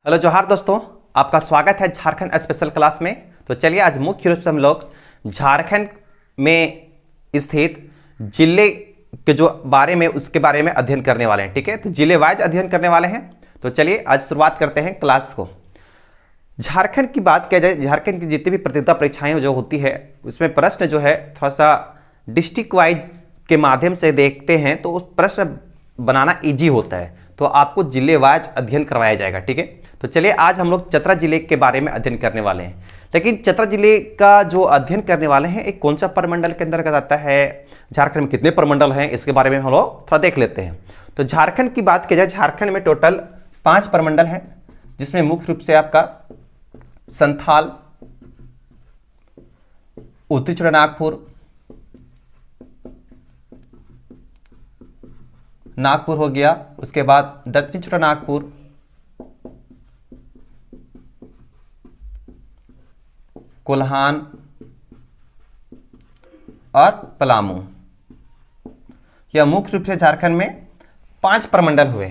Hello जोहार दोस्तों, आपका स्वागत है झारखंड स्पेशल क्लास में। तो चलिए आज मुख्य रूप से हम लोग झारखंड में स्थित जिले के जो बारे में उसके बारे में अध्ययन करने वाले हैं। ठीक है, तो जिले वाइज अध्ययन करने वाले हैं। तो चलिए आज शुरुआत करते हैं क्लास को। झारखंड की बात किया जाए, झारखंड की जितनी भी प्रतियोगिता परीक्षाएँ जो होती है उसमें प्रश्न जो है थोड़ा सा डिस्ट्रिक्ट वाइज के माध्यम से देखते हैं तो उस प्रश्न बनाना ईजी होता है। तो आपको जिले वाइज अध्ययन करवाया जाएगा। ठीक है, तो चलिए आज हम लोग चतरा जिले के बारे में अध्ययन करने वाले हैं। लेकिन चतरा जिले का जो अध्ययन करने वाले हैं एक कौन सा प्रमंडल के अंतर्गत आता है, झारखंड में कितने प्रमंडल हैं, इसके बारे में हम लोग थोड़ा देख लेते हैं। तो झारखंड की बात की जाए, झारखंड में टोटल 5 प्रमंडल हैं, जिसमें मुख्य रूप से आपका संथाल, उत्तरी छोटानागपुर, नागपुर हो गया, उसके बाद दक्षिण छोटानागपुर, कोल्हान और पलामू। यह मुख्य रूप से झारखंड में 5 प्रमंडल हुए।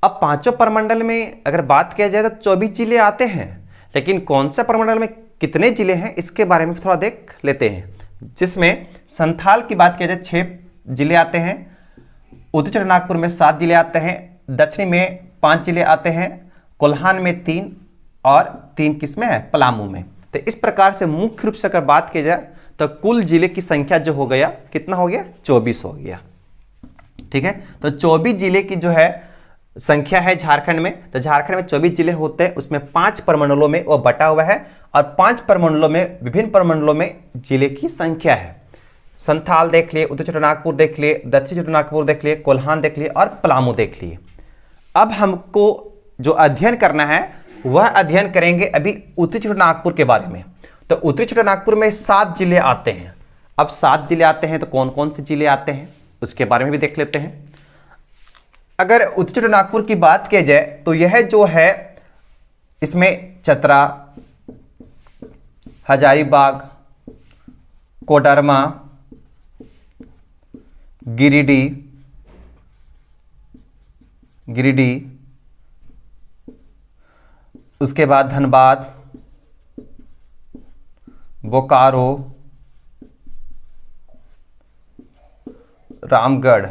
अब पांचों प्रमंडल में अगर बात किया जाए तो 24 जिले आते हैं, लेकिन कौन सा प्रमंडल में कितने जिले हैं इसके बारे में थोड़ा देख लेते हैं। जिसमें संथाल की बात किया जाए 6 जिले आते हैं, उत्तरी छोटानागपुर में 7 जिले आते हैं, दक्षिणी में 5 जिले आते हैं, कोल्हान में 3 और 3 किसमें है, पलामू में। तो इस प्रकार से मुख्य रूप से अगर बात की जाए तो कुल जिले की संख्या जो हो गया कितना हो गया, 24 हो गया। ठीक है, तो 24 जिले की जो है संख्या है झारखंड में। तो झारखंड में 24 जिले होते हैं, उसमें 5 प्रमंडलों में वो बटा हुआ है और 5 प्रमंडलों में विभिन्न प्रमंडलों में जिले की संख्या है। संथाल देख लिए, उत्तरी छोटानागपुर देख लिए, दक्षिण छोटानागपुर देख लिए, कोल्हान देख लिए और पलामू देख लिए। अब हमको जो अध्ययन करना है वह अध्ययन करेंगे अभी उत्तरी छोटानागपुर के बारे में। तो उत्तरी छोटानागपुर में 7 जिले आते हैं। अब 7 जिले आते हैं तो कौन कौन से जिले आते हैं उसके बारे में भी देख लेते हैं। अगर उत्तरी छोटानागपुर की बात की जाए तो यह जो है इसमें चतरा, हजारीबाग, कोडरमा, गिरिडीह, उसके बाद धनबाद, बोकारो, रामगढ़।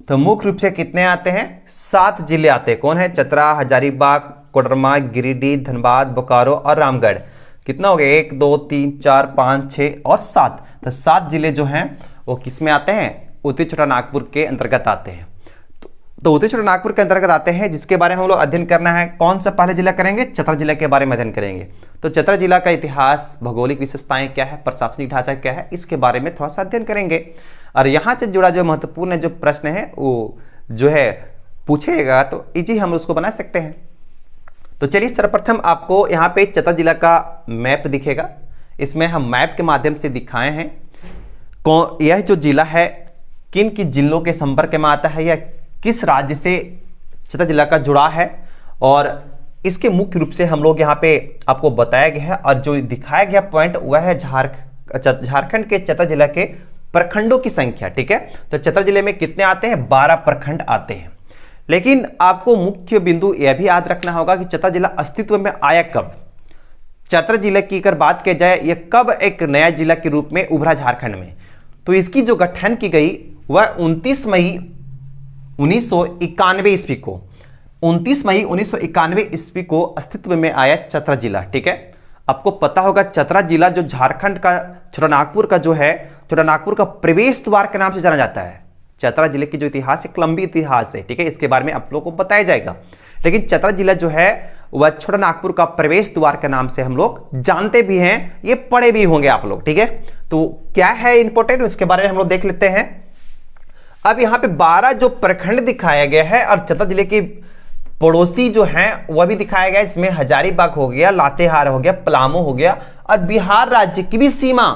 तो मुख्य रूप से कितने आते हैं, 7 जिले आते हैं। कौन है, चतरा, हजारीबाग, कोडरमा, गिरिडीह, धनबाद, बोकारो और रामगढ़। कितना हो गया, 1 2 3 4 5 6 और 7। तो 7 जिले जो हैं वो किस में आते हैं, उत्तरी छोटानागपुर के अंतर्गत आते हैं। तो उत्तरी छोटानागपुर के अंतर्गत आते हैं, जिसके बारे में हम लोग अध्ययन करना है। कौन सा पहले जिला करेंगे, चतरा जिला के बारे में अध्ययन करेंगे। तो चतरा जिला का इतिहास, भौगोलिक विशेषताएं क्या है, प्रशासनिक ढांचा क्या है, इसके बारे में थोड़ा सा अध्ययन करेंगे। और यहाँ से जुड़ा जो महत्वपूर्ण जो प्रश्न है वो जो है पूछेगा तो इजी हम उसको बना सकते हैं। तो चलिए सर्वप्रथम आपको यहाँ पे चतरा जिला का मैप दिखेगा। इसमें हम मैप के माध्यम से दिखाए हैं यह जो जिला है किन किन जिलों के संपर्क में आता है या किस राज्य से चतरा जिला का जुड़ा है, और इसके मुख्य रूप से हम लोग यहाँ पे आपको बताया गया है। और जो दिखाया गया पॉइंट वह है झारखंड के चतरा जिला के प्रखंडों की संख्या। ठीक है, तो चतरा जिले में कितने आते हैं, 12 प्रखंड आते हैं। लेकिन आपको मुख्य बिंदु यह भी याद रखना होगा कि चतरा जिला अस्तित्व में आया कब। चतरा जिले की अगर बात की जाए यह कब एक नया जिला के रूप में उभरा झारखंड में, तो इसकी जो गठन की गई वह 29 मई 1991 ईस्वी को, 29 मई 1991 ईस्वी को अस्तित्व में आया चतरा जिला। ठीक है, आपको पता होगा चतरा जिला जो झारखंड का छोटानागपुर का जो है, छोटानागपुर का प्रवेश द्वार के नाम से जाना जाता है। चतरा जिले की जो इतिहास है लंबी इतिहास है। ठीक है, इसके बारे में आप लोगों को बताया जाएगा। लेकिन चतरा जिला जो है वह छोटानागपुर का प्रवेश द्वार के नाम से हम लोग जानते भी हैं, ये पढ़े भी होंगे आप लोग। ठीक है, तो क्या है इंपॉर्टेंट उसके बारे में हम लोग देख लेते हैं। अब यहाँ पे 12 जो प्रखंड दिखाया गया है और चतरा जिले की पड़ोसी जो हैं वह भी दिखाया गया है। इसमें हजारीबाग हो गया, लातेहार हो गया, पलामू हो गया और बिहार राज्य की भी सीमा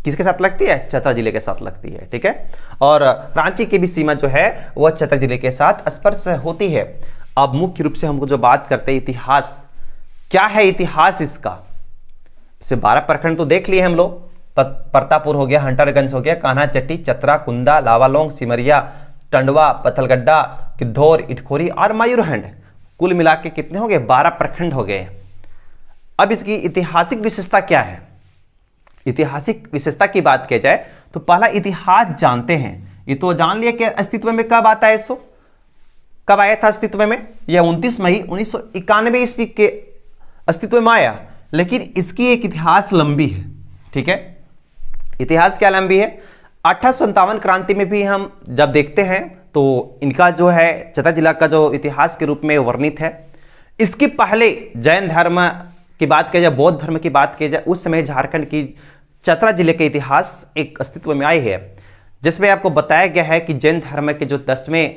किसके साथ लगती है, चतरा जिले के साथ लगती है। ठीक है, और रांची की भी सीमा जो है वह चतरा जिले के साथ स्पर्श होती है। अब मुख्य रूप से हमको जो बात करते हैं इतिहास, क्या है इतिहास इसका, इसे 12 प्रखंड तो देख लिए हम लोग। परतापुर हो गया, हंटरगंज हो गया, कान्हाचट्टी, चतरा, कुंदा, लावालौंग, सिमरिया, टंडवा, पथलगड्डा, किद्धौर, इटखोरी और मयूरहंड। कुल मिला के कितने हो गए, 12 प्रखंड हो गए। अब इसकी ऐतिहासिक विशेषता क्या है? ऐतिहासिक विशेषता की बात की जाए तो पहला इतिहास जानते हैं। ये तो जान लिया कि अस्तित्व में कब आता है, इसको कब आया था अस्तित्व में, यह 29 मई 1991 ईस्वी के अस्तित्व में आया। लेकिन इसकी एक इतिहास लंबी है, ठीक है। इतिहास क्या लंबी है? 1857 क्रांति में भी हम जब देखते हैं तो इनका जो है चतरा जिला का जो इतिहास के रूप में वर्णित है। इसके पहले जैन धर्म की बात की जाए, बौद्ध धर्म की बात की जाए, उस समय झारखंड की चतरा जिले के इतिहास एक अस्तित्व में आई है, जिसमें आपको बताया गया है कि जैन धर्म के जो 10वें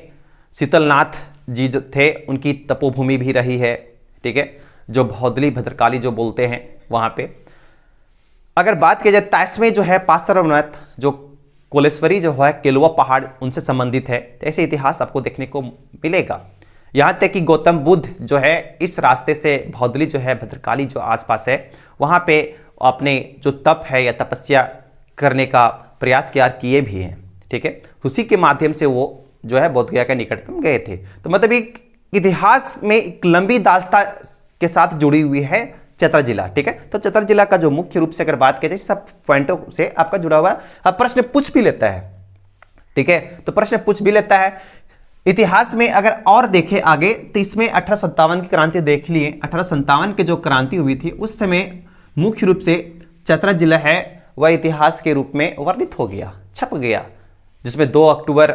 शीतलनाथ जी जो थे उनकी तपोभूमि भी रही है, ठीक है, जो भौदली भद्रकाली जो बोलते हैं वहाँ पे। अगर बात की जाए 23वें जो है पार्श्वनाथ जो कोलेश्वरी जो है केलवा पहाड़ उनसे संबंधित है, तो ऐसे इतिहास आपको देखने को मिलेगा। यहाँ तक कि गौतम बुद्ध जो है इस रास्ते से भौदली जो है भद्रकाली जो आसपास है वहाँ पे अपने जो तप है या तपस्या करने का प्रयास किए भी हैं, ठीक है। उसी के माध्यम से वो जो है बोधगया के निकटतम गए थे। तो मतलब एक इतिहास में एक लंबी दास्ता के साथ जुड़ी हुई है चतरा जिला, ठीक है। तो चतरा जिला का जो मुख्य रूप से अगर बात की जाए सब पॉइंटों से आपका जुड़ा हुआ है, प्रश्न पूछ भी लेता है, ठीक है। तो प्रश्न पूछ भी लेता है। इतिहास में अगर और देखें आगे तो इसमें 1857 की क्रांति देख लिए। 1857 की जो क्रांति हुई थी उस समय मुख्य रूप से चतरा जिला है वह इतिहास के रूप में वर्णित हो गया, छप गया, जिसमें 2 अक्टूबर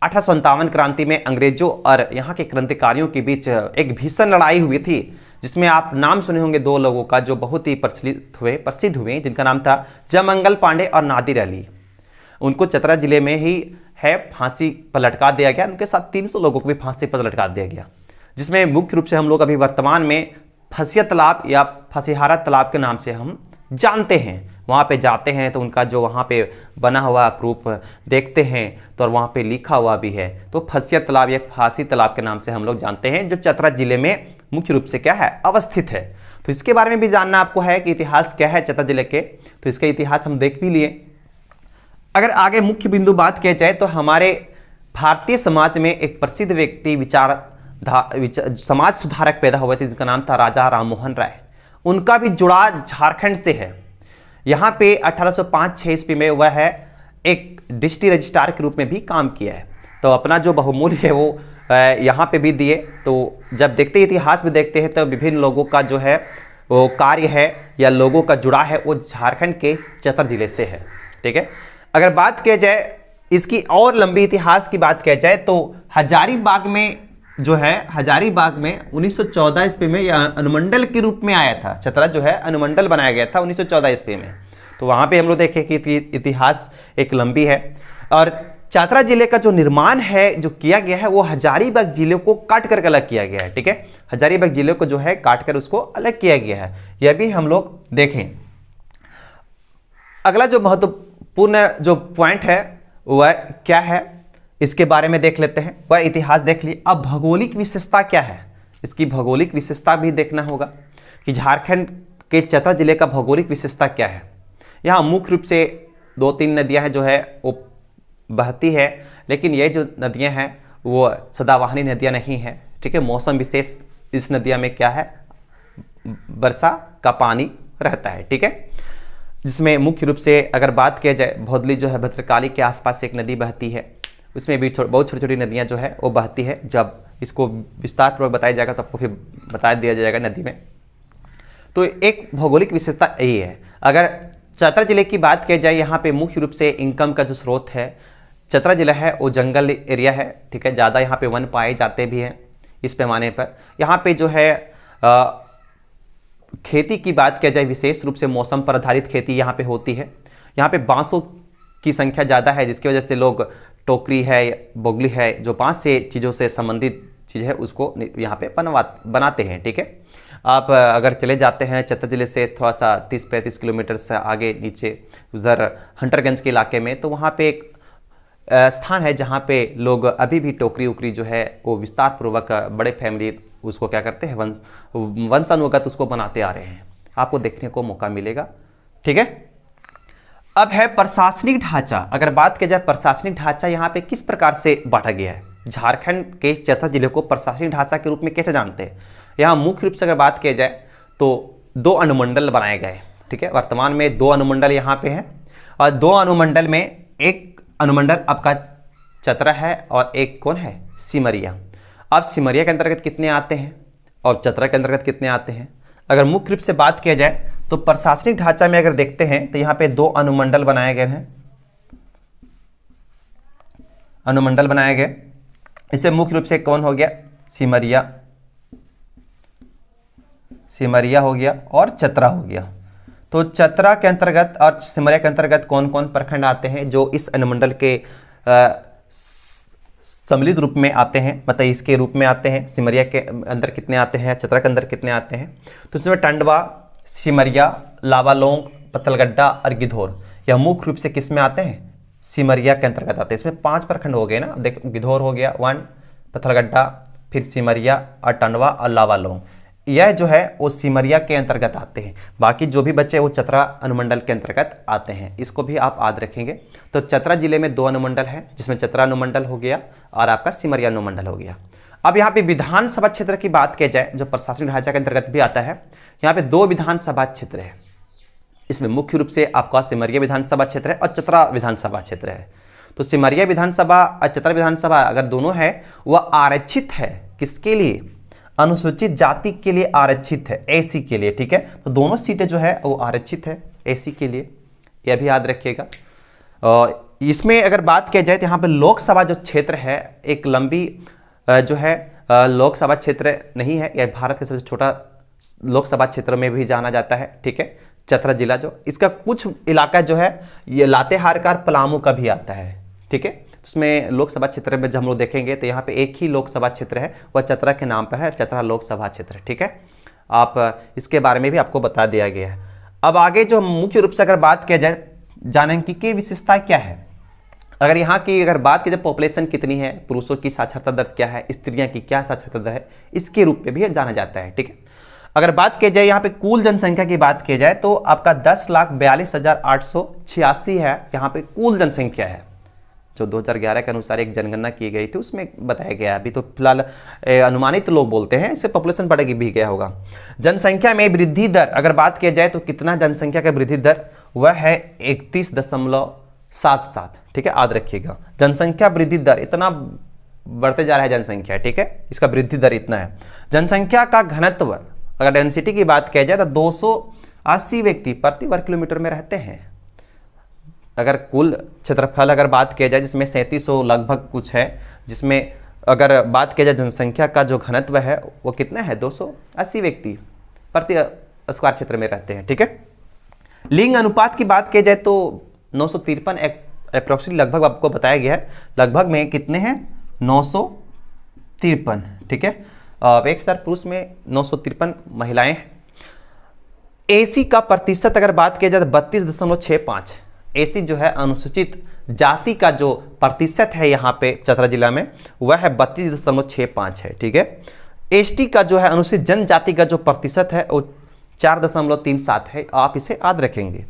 1857 क्रांति में अंग्रेजों और यहाँ के क्रांतिकारियों के बीच एक भीषण लड़ाई हुई थी, जिसमें आप नाम सुने होंगे 2 लोगों का जो बहुत ही प्रसिद्ध हुए, जिनका नाम था जयमंगल पांडे और नादिर अली। उनको चतरा जिले में ही है फांसी पर लटका दिया गया। उनके साथ 300 लोगों को भी फांसी पर लटका दिया गया, जिसमें मुख्य रूप से हम लोग अभी वर्तमान में फसिया तालाब या फसीहारा तालाब के नाम से हम जानते हैं। वहाँ पे जाते हैं तो उनका जो वहाँ पे बना हुआ प्रूफ देखते हैं तो और वहाँ पे लिखा हुआ भी है, तो फसिया तालाब या फांसी तालाब के नाम से हम लोग जानते हैं, जो चतरा जिले में मुख्य रूप से क्या है अवस्थित है। तो इसके बारे में भी जानना आपको है कि इतिहास क्या है चतरा जिले के, तो इसका इतिहास हम देख भी लिए। अगर आगे मुख्य बिंदु बात किया जाए तो हमारे भारतीय समाज में एक प्रसिद्ध व्यक्ति समाज सुधारक पैदा हुए थे, जिसका नाम था राजा राममोहन राय। उनका भी जुड़ा झारखंड से है। यहाँ पे 1805-6 ईस्वी में वह है एक डिस्ट्रिक्ट रजिस्ट्रार के रूप में भी काम किया है। तो अपना जो बहुमूल्य है वो यहाँ पे भी दिए। तो जब देखते इतिहास में देखते हैं तो विभिन्न लोगों का जो है वो कार्य है या लोगों का जुड़ा है वो झारखंड के चतरा जिले से है, ठीक है। अगर बात किया जाए इसकी और लंबी इतिहास की बात किया जाए तो हजारीबाग में जो है हजारीबाग में 1914 ईस्वी में यह अनुमंडल के रूप में आया था। चतरा जो है अनुमंडल बनाया गया था 1914 ईस्वी में। तो वहाँ पे हम लोग देखें कि इतिहास एक लंबी है। और चतरा जिले का जो निर्माण है जो किया गया है वो हजारीबाग जिले को काट कर अलग किया गया है, ठीक है। हजारीबाग जिले को जो है काट कर उसको अलग किया गया है, यह भी हम लोग देखें। अगला जो महत्वपूर्ण जो पॉइंट है वह क्या है इसके बारे में देख लेते हैं। वह इतिहास देख लिए। अब भौगोलिक विशेषता क्या है, इसकी भौगोलिक विशेषता भी देखना होगा कि झारखंड के चतरा जिले का भौगोलिक विशेषता क्या है। यहाँ मुख्य रूप से 2-3 नदियाँ हैं जो है वो बहती है, लेकिन ये जो नदियाँ हैं वो सदाबहानी नदियाँ नहीं हैं, ठीक है। मौसम विशेष इस नदियाँ में क्या है, वर्षा का पानी रहता है, ठीक है। जिसमें मुख्य रूप से अगर बात किया जाए भौदली जो है भद्रकाली के आसपास एक नदी बहती है, उसमें भी बहुत छोटी छोटी नदियाँ जो है वो बहती है। जब इसको विस्तार पूर्वक बताया जाएगा तो आपको फिर बता दिया जाएगा नदी में। तो एक भौगोलिक विशेषता यही है। अगर चतरा जिले की बात की जाए, यहाँ पे मुख्य रूप से इनकम का जो स्रोत है, चतरा जिला है वो जंगल एरिया है, ठीक है। ज़्यादा यहाँ पे वन पाए जाते भी हैं इस पैमाने पर। यहाँ पे जो है खेती की बात किया जाए विशेष रूप से मौसम पर आधारित खेती यहाँ पे होती है। यहाँ पे बांसों की संख्या ज़्यादा है, जिसकी वजह से लोग टोकरी है, बोगली है, जो बांस से चीज़ों से संबंधित चीज़ है उसको यहाँ पे बनाते हैं, ठीक है। आप अगर चले जाते हैं चतरा जिले से थोड़ा सा 30-35 किलोमीटर से आगे नीचे उधर हंटरगंज के इलाके में, तो वहाँ पे एक स्थान है जहाँ पे लोग अभी भी टोकरी उकरी जो है वो विस्तार पूर्वक बड़े फैमिली उसको क्या करते हैं वंशानुगत उसको बनाते आ रहे हैं। आपको देखने को मौका मिलेगा, ठीक है। अब है प्रशासनिक ढांचा। अगर बात की जाए प्रशासनिक ढांचा यहाँ पे किस प्रकार से बांटा गया है, झारखंड के चतरा जिले को प्रशासनिक ढांचा के रूप में कैसे जानते हैं? यहाँ मुख्य रूप से अगर बात की जाए तो 2 अनुमंडल बनाए गए, ठीक है। वर्तमान में 2 अनुमंडल यहाँ पे हैं और 2 अनुमंडल में एक अनुमंडल आपका चतरा है और एक कौन है? सिमरिया। अब सिमरिया के अंतर्गत कितने आते हैं और चतरा के अंतर्गत कितने आते हैं? अगर मुख्य रूप से बात किया जाए तो प्रशासनिक ढांचा में अगर देखते हैं तो यहाँ पे 2 अनुमंडल बनाए गए हैं, अनुमंडल बनाए गए। इसे मुख्य रूप से कौन हो गया? सिमरिया, सिमरिया हो गया और चतरा हो गया। तो चतरा के अंतर्गत और सिमरिया के अंतर्गत कौन कौन प्रखंड आते हैं जो इस अनुमंडल के सम्मिलित रूप में आते हैं, मतलब इसके रूप में आते हैं? सिमरिया के अंदर कितने आते हैं, चतरा के अंदर कितने आते हैं? तो इसमें टंडवा, सिमरिया, लावालोंग, पत्थलगड्डा और गिधौर, यह मुख्य रूप से किस में आते हैं? सिमरिया के अंतर्गत आते हैं। इसमें 5 प्रखंड हो गए ना, देख गिधौर हो गया 1, पत्थलगड्डा, फिर सिमरिया और टंडवा और लावालोंग, यह जो है वो सिमरिया के अंतर्गत आते हैं। बाकी जो भी बच्चे वो चतरा अनुमंडल के अंतर्गत आते हैं, इसको भी आप याद रखेंगे। तो चतरा जिले में 2 अनुमंडल हैं, जिसमें चतरा अनुमंडल हो गया और आपका सिमरिया अनुमंडल हो गया। अब यहाँ पे विधानसभा क्षेत्र की बात की जाए जो प्रशासनिक ढांचा के अंतर्गत भी आता है, यहाँ पे 2 विधानसभा क्षेत्र है। इसमें मुख्य रूप से आपका सिमरिया विधानसभा क्षेत्र है और चतरा विधानसभा क्षेत्र है। तो सिमरिया विधानसभा और चतरा विधानसभा अगर दोनों है वह आरक्षित है, किसके लिए? अनुसूचित जाति के लिए आरक्षित है, एसी के लिए, ठीक है। तो दोनों सीटें जो है वो आरक्षित है एसी के लिए, यह भी याद रखिएगा। और इसमें अगर बात की जाए तो यहाँ पे लोकसभा जो क्षेत्र है एक लंबी जो है लोकसभा क्षेत्र नहीं है, यह भारत के सबसे छोटा लोकसभा क्षेत्र में भी जाना जाता है, ठीक है। चतरा जिला जो इसका कुछ इलाका जो है ये लातेहार पलामू का भी आता है, ठीक है। उसमें लोकसभा क्षेत्र में जब हम लोग देखेंगे तो यहाँ पे एक ही लोकसभा क्षेत्र है, वह चतरा के नाम पर है, चतरा लोकसभा क्षेत्र, ठीक है। आप इसके बारे में भी आपको बता दिया गया है। अब आगे जो मुख्य रूप से अगर बात किया जाए जनसांख्यिकीय की विशेषता क्या है, अगर यहाँ की अगर बात की जाए पॉपुलेशन कितनी है, पुरुषों की साक्षरता दर क्या है, स्त्रियाँ की क्या साक्षरता दर है, इसके रूप में भी जाना जाता है, ठीक है। अगर बात की जाए यहाँ पे कुल जनसंख्या की बात की जाए तो आपका 10,42,886 है, यहाँ पे कुल जनसंख्या है। जो 2011 के अनुसार एक जनगणना की गई थी उसमें बताया गया, अभी तो फिलहाल अनुमानित लोग बोलते हैं, इससे पॉपुलेशन बढ़ेगी भी गया होगा। जनसंख्या में वृद्धि दर अगर बात की जाए तो कितना जनसंख्या का वृद्धि दर, वह है 31.77, ठीक है, याद रखिएगा। जनसंख्या वृद्धि दर इतना बढ़ते जा रहा है जनसंख्या, ठीक है, इसका वृद्धि दर इतना है। जनसंख्या का घनत्व अगर डेंसिटी की बात की जाए तो 280 व्यक्ति प्रति वर्ग किलोमीटर में रहते हैं। अगर कुल क्षेत्रफल अगर बात किया जाए जिसमें 3700 लगभग कुछ है, जिसमें अगर बात किया जाए जनसंख्या का जो घनत्व है वो कितना है, 280 व्यक्ति प्रति स्क्वायर क्षेत्र में रहते हैं, ठीक है। लिंग अनुपात की बात की जाए तो 953 अप्रोक्सीमेटली लगभग आपको बताया गया है, लगभग में कितने हैं, 953, ठीक है। 1000 पुरुष में 953 महिलाएं हैं। एसी का प्रतिशत अगर बात किया जाए तो 32.65, एसी जो है अनुसूचित जाति का जो प्रतिशत है यहाँ पे चतरा जिला में वह है 32.65 है, ठीक है। एसटी का जो है अनुसूचित जनजाति का जो प्रतिशत है वो 4.37 है, आप इसे याद रखेंगे।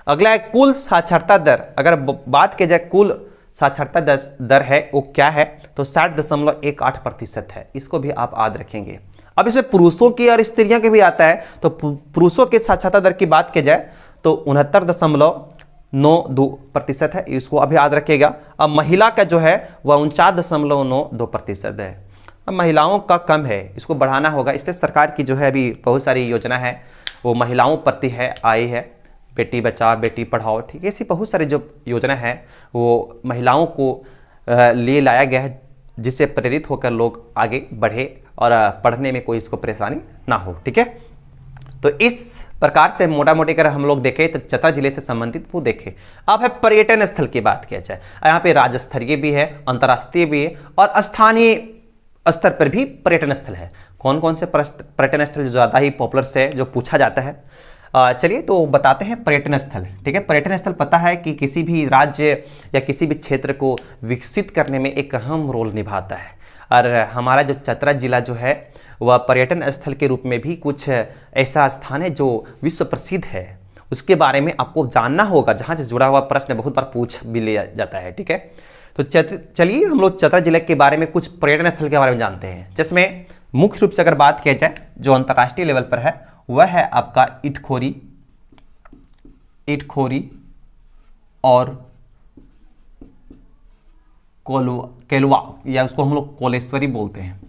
अगला है कुल साक्षरता दर, अगर बात की जाए कुल साक्षरता दर है वो क्या है तो 60.18% है, इसको भी आप याद रखेंगे। अब इसमें पुरुषों की और स्त्रियों के भी आता है, तो पुरुषों के साक्षरता दर की बात की जाए तो 69.92% है, इसको अभी याद रखिएगा। अब महिला का जो है वह 49.92% है। अब महिलाओं का कम है, इसको बढ़ाना होगा, इसलिए सरकार की जो है अभी बहुत सारी योजना है वो महिलाओं प्रति है आई है, बेटी बचाओ बेटी पढ़ाओ, ठीक है, ऐसी बहुत सारी जो योजना है वो महिलाओं को लिए लाया गया है, जिससे प्रेरित होकर लोग आगे बढ़े और पढ़ने में कोई इसको परेशानी ना हो, ठीक है। तो इस प्रकार से मोटा मोटी अगर हम लोग देखें तो चतरा जिले से संबंधित वो देखें। अब है पर्यटन स्थल की बात किया जाए, यहाँ पे राज्य स्तरीय भी है, अंतर्राष्ट्रीय भी है और स्थानीय स्तर पर भी पर्यटन स्थल है। कौन कौन से पर्यटन स्थल ज़्यादा ही पॉपुलर से जो पूछा जाता है, चलिए तो बताते हैं पर्यटन स्थल, ठीक है। पर्यटन स्थल पता है कि किसी भी राज्य या किसी भी क्षेत्र को विकसित करने में एक अहम रोल निभाता है, और हमारा जो चतरा जिला जो है वह पर्यटन स्थल के रूप में भी कुछ ऐसा स्थान है जो विश्व प्रसिद्ध है, उसके बारे में आपको जानना होगा, जहाँ से जुड़ा हुआ प्रश्न बहुत बार पूछ भी लिया जाता है, ठीक है। तो चलिए हम लोग चतरा जिले के बारे में कुछ पर्यटन स्थल के बारे में जानते हैं, जिसमें मुख्य रूप से अगर बात किया जाए जो अंतर्राष्ट्रीय लेवल पर है वह है आपका इटखोरी और केलवा, या उसको हम लोग कोलेश्वरी बोलते हैं,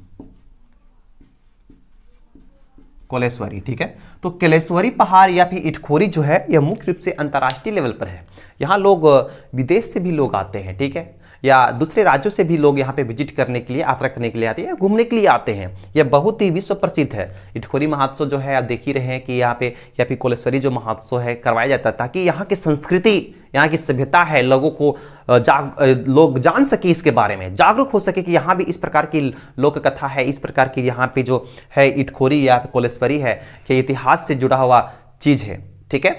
कोलेश्वरी। ठीक है, तो केलेश्वरी पहाड़ या फिर इटखोरी जो है यह मुख्य रूप से अंतर्राष्ट्रीय लेवल पर है। यहाँ लोग विदेश से भी लोग आते हैं, ठीक है, या दूसरे राज्यों से भी लोग यहाँ पे विजिट करने के लिए, यात्रा करने के लिए आते हैं या घूमने के लिए आते हैं। यह बहुत ही विश्व प्रसिद्ध है। इटखोरी महोत्सव जो है आप देख ही रहे हैं कि यहाँ पे या फिर कोलेश्वरी जो महोत्सव है करवाया जाता है, ताकि यहाँ की संस्कृति, यहाँ की सभ्यता है, लोगों को लोग जान सके, इसके बारे में जागरूक हो सके कि यहाँ भी इस प्रकार की लोक कथा है, इस प्रकार की यहाँ पे जो है इटखोरी या कोलेश्वरी है कि इतिहास से जुड़ा हुआ चीज है। ठीक है,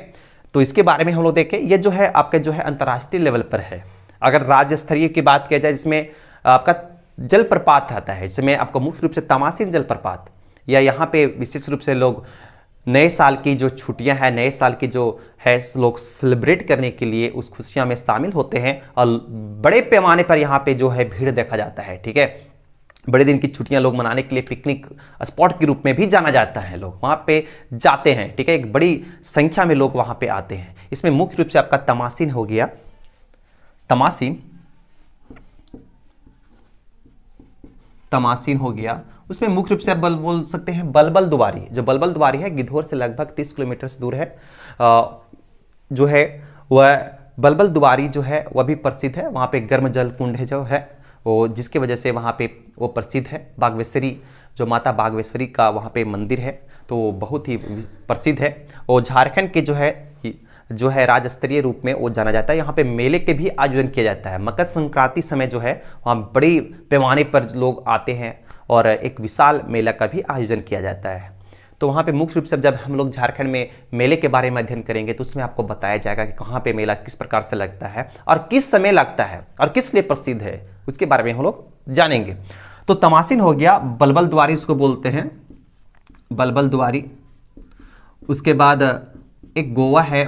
तो इसके बारे में हम लोग देखें। ये जो है आपका जो है अंतर्राष्ट्रीय लेवल पर है। अगर राज्य स्तरीय की बात किया जाए, जिसमें आपका जलप्रपात आता है, जिसमें आपका मुख्य रूप से तमासीन जलप्रपात, या यहाँ पे विशेष रूप से लोग नए साल की जो छुट्टियां हैं, नए साल की जो है लोग सेलिब्रेट करने के लिए उस खुशियां में शामिल होते हैं और बड़े पैमाने पर यहाँ पे जो है भीड़ देखा जाता है। ठीक है, बड़े दिन की छुट्टियां लोग मनाने के लिए पिकनिक स्पॉट के रूप में भी जाना जाता है, लोग वहाँ पे जाते हैं। ठीक है, एक बड़ी संख्या में लोग वहाँ पे आते हैं। इसमें मुख्य रूप से आपका तमासीन हो गया, तमासीन हो गया, उसमें मुख्य रूप से आप बोल सकते हैं बलबल दुआरी। जो बलबल दुआरी है गिद्धौर से लगभग 30 किलोमीटर से दूर है, जो है वह बलबल दुआरी जो है वह भी प्रसिद्ध है। वहाँ पे गर्म जल कुंड है जो है वो, जिसकी वजह से वहाँ पे वो प्रसिद्ध है। बागेश्वरी, जो माता बागेश्वरी का वहाँ पे मंदिर है, तो बहुत ही प्रसिद्ध है। और झारखंड के जो है राज्य स्तरीय रूप में वो जाना जाता है। यहाँ पे मेले के भी आयोजन किया जाता है। मकर संक्रांति समय जो है वहाँ बड़ी पैमाने पर लोग आते हैं और एक विशाल मेला का भी आयोजन किया जाता है। तो वहाँ पे मुख्य रूप से जब हम लोग झारखंड में मेले के बारे में अध्ययन करेंगे तो उसमें आपको बताया जाएगा कि कहाँ पे मेला किस प्रकार से लगता है और किस समय लगता है और किस लिए प्रसिद्ध है, उसके बारे में हम लोग जानेंगे। तो तमासीन हो गया, बलबल दुआरी उसको बोलते हैं, बलबल दुआरी। उसके बाद एक गोवा है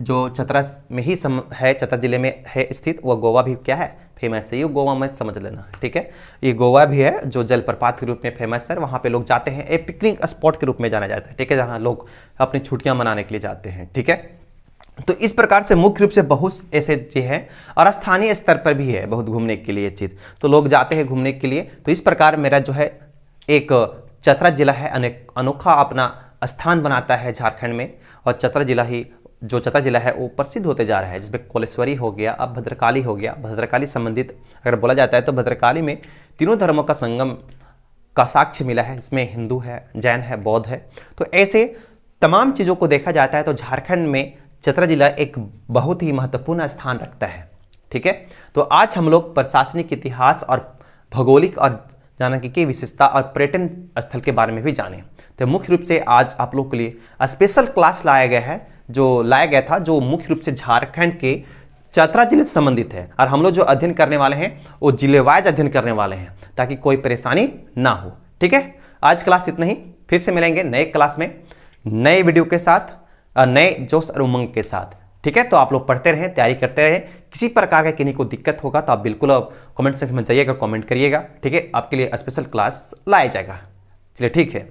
जो चतरा में ही है, चतरा जिले में है स्थित। वह गोवा भी क्या है, फेमस है। ये गोवा मत समझ लेना, ठीक है। ये गोवा भी है जो जलप्रपात के रूप में फेमस है। वहाँ पे लोग जाते हैं, एक पिकनिक स्पॉट के रूप में जाना जाता है, ठीक है, जहाँ लोग अपनी छुट्टियाँ मनाने के लिए जाते हैं। ठीक है, तो इस प्रकार से मुख्य रूप से बहुत ऐसे चीज़ हैं और स्थानीय स्तर पर भी है बहुत घूमने के लिए चीज़, तो लोग जाते हैं घूमने के लिए। तो इस प्रकार मेरा जो है एक चतरा जिला है अनोखा अपना स्थान बनाता है झारखंड में। और चतरा जिला है वो प्रसिद्ध होते जा रहा है, जिसमें कोलेश्वरी हो गया, अब भद्रकाली हो गया। भद्रकाली संबंधित अगर बोला जाता है तो भद्रकाली में तीनों धर्मों का संगम का साक्ष्य मिला है। इसमें हिंदू है, जैन है, बौद्ध है। तो ऐसे तमाम चीज़ों को देखा जाता है तो झारखंड में चतरा जिला एक बहुत ही महत्वपूर्ण स्थान रखता है। ठीक है, तो आज हम लोग प्रशासनिक इतिहास और भौगोलिक और जानकी विशेषता और पर्यटन स्थल के बारे में भी जाने। तो मुख्य रूप से आज आप लोग के लिए स्पेशल क्लास लाया गया था जो मुख्य रूप से झारखंड के चतरा जिले से संबंधित है। और हम लोग जो अध्ययन करने वाले हैं वो जिले वाइज अध्ययन करने वाले हैं ताकि कोई परेशानी ना हो। ठीक है, आज क्लास इतना ही, फिर से मिलेंगे नए क्लास में नए वीडियो के साथ, नए जोश और उमंग के साथ। ठीक है, तो आप लोग पढ़ते रहें, तैयारी करते रहें। किसी प्रकार का किन्हीं को दिक्कत होगा तो आप बिल्कुल कमेंट सेक्शन में जाइएगा, कमेंट करिएगा। ठीक है, आपके लिए स्पेशल क्लास लाया जाएगा। चलिए ठीक है।